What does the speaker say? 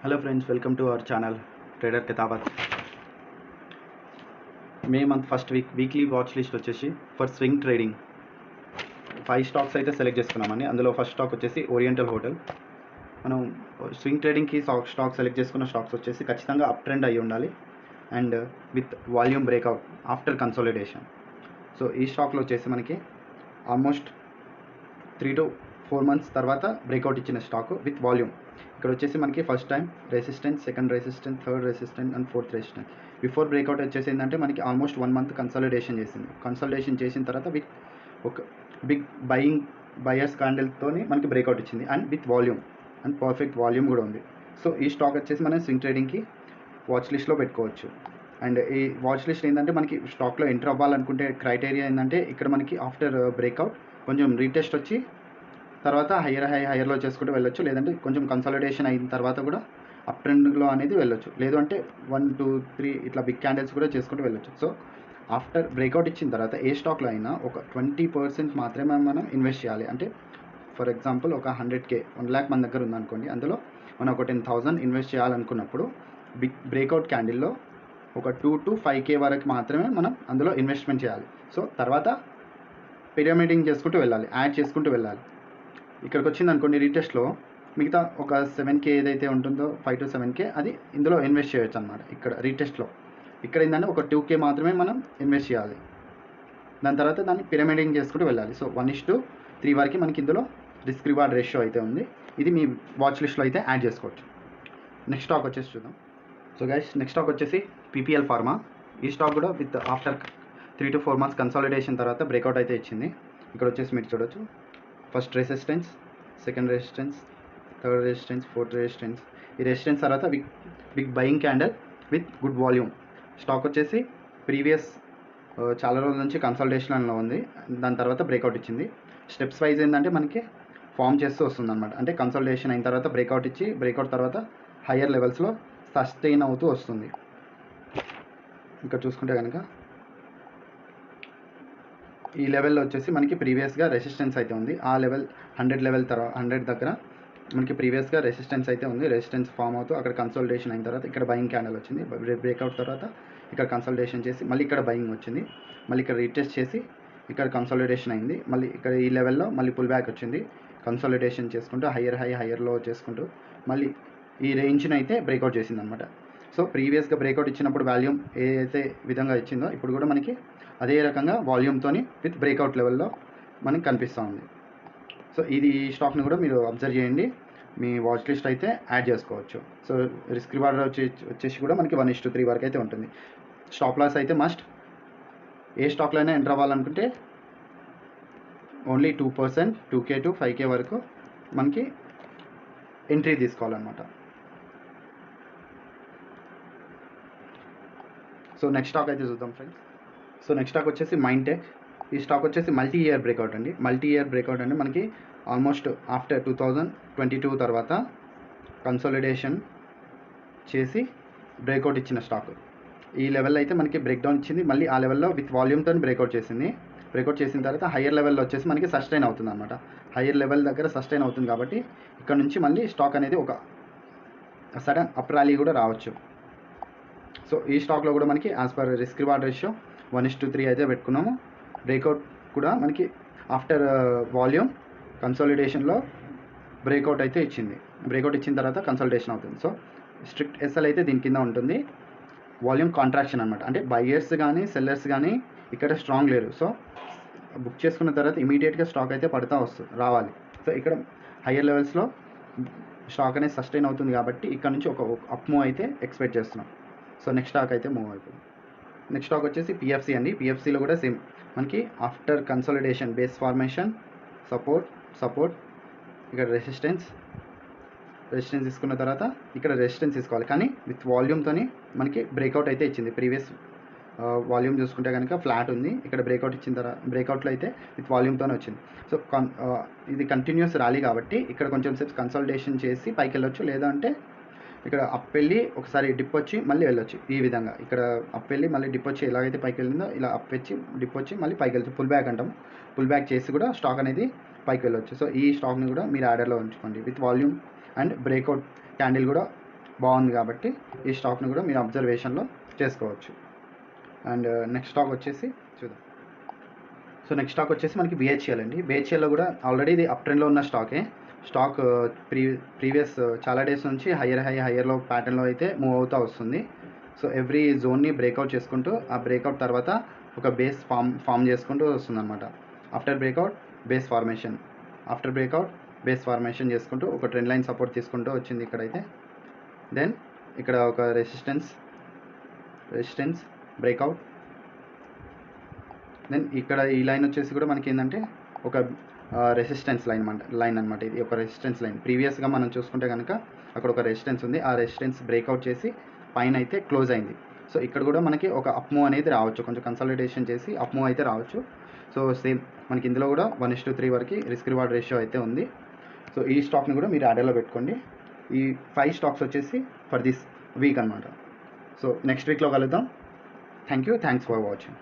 Hello friends, welcome to our channel Trader Kitabat. May month first weekly watch list వచ్చేసి for swing trading 5 stocks అయితే select చేసుకున్నామండి. అందులో first stock వచ్చేసి oriental hotel. మనం swing ట్రేడింగ్కి stock select చేసుకున్న stocks వచ్చేసి ఖచ్చితంగా అప్ ట్రెండ్ అయ్యి ఉండాలి and with volume breakout after consolidation. So ఈ స్టాక్లో వచ్చేసి మనకి ఆల్మోస్ట్ 3 to 4 months తర్వాత బ్రేక్అవుట్ ఇచ్చిన స్టాక్ విత్ వాల్యూమ్. ఇక్కడ వచ్చేసి మనకి first time resistance, second resistance, third resistance and fourth resistance. Before breakout వచ్చేసి ఏంటంటే మనకి ఆల్మోస్ట్ 1 month కన్సాలిడేషన్ చేసింది. కన్సాలిడేషన్ చేసిన తర్వాత ఒక బిగ్ బయర్స్ క్యాండిల్తోని మనకి బ్రేక్అవుట్ ఇచ్చింది and with volume and perfect volume కూడా ఉంది. సో ఈ స్టాక్ వచ్చేసి మనం స్వింగ్ ట్రేడింగ్కి వాచ్ లిస్ట్లో పెట్టుకోవచ్చు. అండ్ ఈ వాచ్ లిస్ట్ ఏంటంటే మనకి స్టాక్లో ఎంటర్ అవ్వాలనుకుంటే క్రైటీరియా ఏంటంటే ఇక్కడ మనకి ఆఫ్టర్ బ్రేక్అవుట్ కొంచెం రీటెస్ట్ వచ్చి తర్వాత హైయర్లో చేసుకుంటూ వెళ్ళొచ్చు, లేదంటే కొంచెం కన్సాలిడేషన్ అయిన తర్వాత కూడా అప్ ట్రెండ్లో అనేది వెళ్ళొచ్చు, లేదు అంటే 1, 2, 3 ఇట్లా బిగ్ క్యాండిల్స్ కూడా చేసుకుంటూ వెళ్ళొచ్చు. సో ఆఫ్టర్ బ్రేక్అవుట్ ఇచ్చిన తర్వాత ఏ స్టాక్లో అయినా ఒక 20% మాత్రమే మనం ఇన్వెస్ట్ చేయాలి. అంటే ఫర్ ఎగ్జాంపుల్ ఒక 100K 1 lakh మన దగ్గర ఉందనుకోండి, అందులో మనం ఒక 10,000 ఇన్వెస్ట్ చేయాలనుకున్నప్పుడు బిగ్ బ్రేక్అవుట్ క్యాండిల్లో ఒక 2 to 5K వరకు మాత్రమే మనం అందులో ఇన్వెస్ట్మెంట్ చేయాలి. సో తర్వాత పిరమిడింగ్ చేసుకుంటూ వెళ్ళాలి, యాడ్ చేసుకుంటూ వెళ్ళాలి. ఇక్కడికి వచ్చింది అనుకోండి రీటెస్ట్లో మిగతా ఒక 7K ఏదైతే ఉంటుందో 5 to 7K అది ఇందులో ఇన్వెస్ట్ చేయొచ్చు అనమాట. ఇక్కడ రీటెస్ట్లో ఇక్కడ ఏంటంటే ఒక 2K మాత్రమే మనం ఇన్వెస్ట్ చేయాలి. దాని తర్వాత దాన్ని పిరమిడింగ్ చేసుకుంటూ వెళ్ళాలి. సో 1:3 వరకు మనకి ఇందులో రిస్క్ రివార్డ్ రేషియో అయితే ఉంది. ఇది మీ వాచ్ లిస్ట్లో అయితే యాడ్ చేసుకోవచ్చు. నెక్స్ట్ స్టాక్ వచ్చేసి చూద్దాం. సో గైస్, నెక్స్ట్ స్టాక్ వచ్చేసి PPL ఫార్మా. ఈ స్టాక్ కూడా with after 3 to 4 months consolidation తర్వాత బ్రేక్అవుట్ అయితే ఇచ్చింది. ఇక్కడ వచ్చేసి మీరు చూడొచ్చు, first resistance, second resistance, third resistance, fourth resistance. ఈ రెసిస్టెన్స్ తర్వాత big buying candle with good volume. Stock వచ్చేసి ప్రీవియస్ చాలా రోజుల నుంచి కన్సల్టేషన్లో ఉంది, దాని తర్వాత బ్రేక్అవుట్ ఇచ్చింది. స్టెప్స్ వైజ్ ఏంటంటే మనకి ఫామ్ చేస్తూ వస్తుంది అనమాట. అంటే కన్సల్టేషన్ అయిన తర్వాత బ్రేక్అవుట్ ఇచ్చి బ్రేక్అవుట్ తర్వాత హయ్యర్ లెవెల్స్లో సస్టైన్ అవుతూ వస్తుంది. ఇక్కడ చూసుకుంటే కనుక ఈ లెవెల్లో వచ్చేసి మనకి ప్రీవియస్గా రెసిస్టెన్స్ అయితే ఉంది. ఆ లెవెల్ 100 లెవెల్ తర్వాత 100 దగ్గర మనకి ప్రీవియస్గా రెసిస్టెన్స్ అయితే ఉంది. రెసిస్టెన్స్ ఫామ్ అవుతూ అక్కడ కన్సల్టేషన్ అయిన తర్వాత ఇక్కడ బయింగ్ క్యాండిల్ వచ్చింది. బ్రేక్అవుట్ తర్వాత ఇక్కడ కన్సల్టేషన్ చేసి మళ్ళీ ఇక్కడ బయింగ్ వచ్చింది. మళ్ళీ ఇక్కడ రీటెస్ట్ చేసి ఇక్కడ కన్సల్టేషన్ అయింది. మళ్ళీ ఇక్కడ ఈ లెవెల్లో మళ్ళీ పుల్ బ్యాక్ వచ్చింది. కన్సల్టేషన్ చేసుకుంటూ హయ్యర్లో చేసుకుంటూ మళ్ళీ ఈ రేంజ్ని అయితే బ్రేక్అవుట్ చేసింది అనమాట. సో ప్రీవియస్గా బ్రేక్అవుట్ ఇచ్చినప్పుడు వాల్యూమ్ ఏదైతే విధంగా ఇచ్చిందో ఇప్పుడు కూడా మనకి అదే రకంగా వాల్యూమ్తోని విత్ బ్రేక్అవుట్ లెవెల్లో మనకి కనిపిస్తూ ఉంది. సో ఈ స్టాక్ని కూడా మీరు అబ్జర్వ్ చేయండి, మీ వాచ్ లిస్ట్ అయితే యాడ్ చేసుకోవచ్చు. సో రిస్క్ రివార్డ్ వచ్చేసి కూడా మనకి 1:3 వరకు అయితే ఉంటుంది. స్టాప్ లాస్ అయితే మస్ట్. ఏ స్టాక్లో అయినా ఎంటర్ అవ్వాలనుకుంటే ఓన్లీ 2%, 2K to 5K వరకు మనకి ఎంట్రీ తీసుకోవాలన్నమాట. సో నెక్స్ట్ స్టాక్ అయితే చూద్దాం ఫ్రెండ్స్. సో నెక్స్ట్ స్టాక్ వచ్చేసి మైంటెక్. ఈ స్టాక్ వచ్చేసి మల్టీ ఇయర్ బ్రేక్అవుట్ అండి. మల్టీ ఇయర్ బ్రేక్అవుట్ అంటే మనకి ఆల్మోస్ట్ ఆఫ్టర్ 2022 తర్వాత కన్సాలిడేషన్ చేసి బ్రేక్అవుట్ ఇచ్చిన స్టాక్. ఈ లెవెల్ అయితే మనకి బ్రేక్డౌన్ ఇచ్చింది, మళ్ళీ ఆ లెవెల్లో విత్ వాల్యూమ్తో బ్రేక్అవుట్ చేసింది. బ్రేక్అవుట్ చేసిన తర్వాత హయ్యర్ లెవెల్లో వచ్చేసి మనకి సస్టైన్ అవుతుంది అనమాట. హయ్యర్ లెవెల్ దగ్గర సస్టైన్ అవుతుంది కాబట్టి ఇక్కడ నుంచి మళ్ళీ స్టాక్ అనేది ఒక సడన్ అప్ ర్యాలీ కూడా రావచ్చు. సో ఈ స్టాక్లో కూడా మనకి as per risk reward ratio 1:3 అయితే పెట్టుకున్నాము. బ్రేక్అవుట్ కూడా మనకి ఆఫ్టర్ వాల్యూమ్ కన్సాలిడేషన్లో బ్రేక్అవుట్ అయితే ఇచ్చింది. బ్రేక్అవుట్ ఇచ్చిన తర్వాత కన్సల్టేషన్ అవుతుంది. సో స్ట్రిక్ట్ SL అయితే దీని కింద ఉంటుంది. వాల్యూమ్ కాంట్రాక్షన్ అనమాట. అంటే బయర్స్ కానీ సెల్లర్స్ కానీ ఇక్కడ స్ట్రాంగ్ లేరు. సో బుక్ చేసుకున్న తర్వాత ఇమీడియట్గా స్టాక్ అయితే రావాలి. సో ఇక్కడ హయ్యర్ లెవెల్స్లో స్టాక్ అనేది సస్టైన్ అవుతుంది కాబట్టి ఇక్కడ నుంచి ఒక అప్ మూవ్ అయితే ఎక్స్పెక్ట్ చేస్తున్నాం. సో నెక్స్ట్ స్టాక్ అయితే మూవ్ అయిపోయింది. నెక్స్ట్ స్టాక్ వచ్చేసి PFC అండి. PFCలో కూడా సేమ్ మనకి after consolidation base formation, support ఇక్కడ రెసిస్టెన్స్ తీసుకున్న తర్వాత ఇక్కడ రెసిస్టెన్స్ తీసుకోవాలి, కానీ విత్ వాల్యూమ్తోని మనకి బ్రేక్అవుట్ అయితే ఇచ్చింది. ప్రీవియస్ వాల్యూమ్ చూసుకుంటే కనుక ఫ్లాట్ ఉంది. ఇక్కడ బ్రేక్అవుట్ ఇచ్చిన తర్వాత బ్రేక్అవుట్లో అయితే విత్ వాల్యూమ్తోనే వచ్చింది. సో ఇది కంటిన్యూస్ ర్యాలీ కాబట్టి ఇక్కడ కొంచెం సేపు కన్సల్టేషన్ చేసి పైకి వెళ్ళొచ్చు, లేదా అంటే ఇక్కడ అప్ వెళ్ళి ఒకసారి డిప్ వచ్చి మళ్ళీ వెళ్ళొచ్చు. ఈ విధంగా ఇక్కడ అప్ వెళ్ళి మళ్ళీ డిప్ వచ్చి ఎలాగైతే పైకి వెళ్ళిందో ఇలా అప్ వచ్చి డిప్ వచ్చి మళ్ళీ పైకి వెళ్తుంది. పుల్ బ్యాక్ అంటాము. పుల్ బ్యాక్ చేసి కూడా స్టాక్ అనేది పైకి వెళ్ళొచ్చు. సో ఈ స్టాక్ని కూడా మీరు ఆర్డర్లో ఉంచుకోండి with volume and breakout candle కూడా బాగుంది కాబట్టి ఈ స్టాక్ని కూడా మీరు అబ్జర్వేషన్లో చేసుకోవచ్చు. అండ్ నెక్స్ట్ స్టాక్ వచ్చేసి చూద్దాం. సో నెక్స్ట్ స్టాక్ వచ్చేసి మనకి బిహెచ్ఎల్ అండి. బిహెచ్ఎల్లో కూడా ఆల్రెడీ ఇది అప్ ట్రెండ్లో ఉన్న స్టాకే. స్టాక్ ప్రీవియస్ చాలా డేస్ నుంచి హయ్యర్లో ప్యాటర్న్లో అయితే మూవ్ అవుతూ వస్తుంది. సో ఎవ్రీ జోన్ని బ్రేక్అవుట్ చేసుకుంటూ ఆ బ్రేక్అవుట్ తర్వాత ఒక బేస్ ఫామ్ చేసుకుంటూ వస్తుందన్నమాట. After breakout base formation, after breakout base formation చేసుకుంటూ ఒక ట్రెండ్ లైన్ సపోర్ట్ తీసుకుంటూ వచ్చింది ఇక్కడైతే. దెన్ ఇక్కడ ఒక రెసిస్టెన్స్ బ్రేక్అవుట్. దెన్ ఇక్కడ ఈ లైన్ వచ్చేసి కూడా మనకి ఏంటంటే ఒక రెసిస్టెన్స్ లైన్ అనమాట. ఇది ఒక రెసిస్టెన్స్ లైన్. ప్రీవియస్గా మనం చూసుకుంటే కనుక అక్కడ ఒక రెసిస్టెన్స్ ఉంది. ఆ రెసిస్టెన్స్ బ్రేక్అవుట్ చేసి పైన అయితే క్లోజ్ అయింది. సో ఇక్కడ కూడా మనకి ఒక అప్ మూవ్ అనేది రావచ్చు, కొంచెం కన్సల్టేషన్ చేసి అప్ మూవ్ అయితే రావచ్చు. సో సేమ్ మనకి ఇందులో కూడా 1:3 వరకు రిస్క్ రివార్డ్ రేషియో అయితే ఉంది. సో ఈ స్టాక్ని కూడా మీరు ఆర్డర్లో పెట్టుకోండి. ఈ 5 స్టాక్స్ వచ్చేసి ఫర్ దిస్ వీక్ అనమాట. సో నెక్స్ట్ వీక్లో కలుద్దాం. Thanks for watching.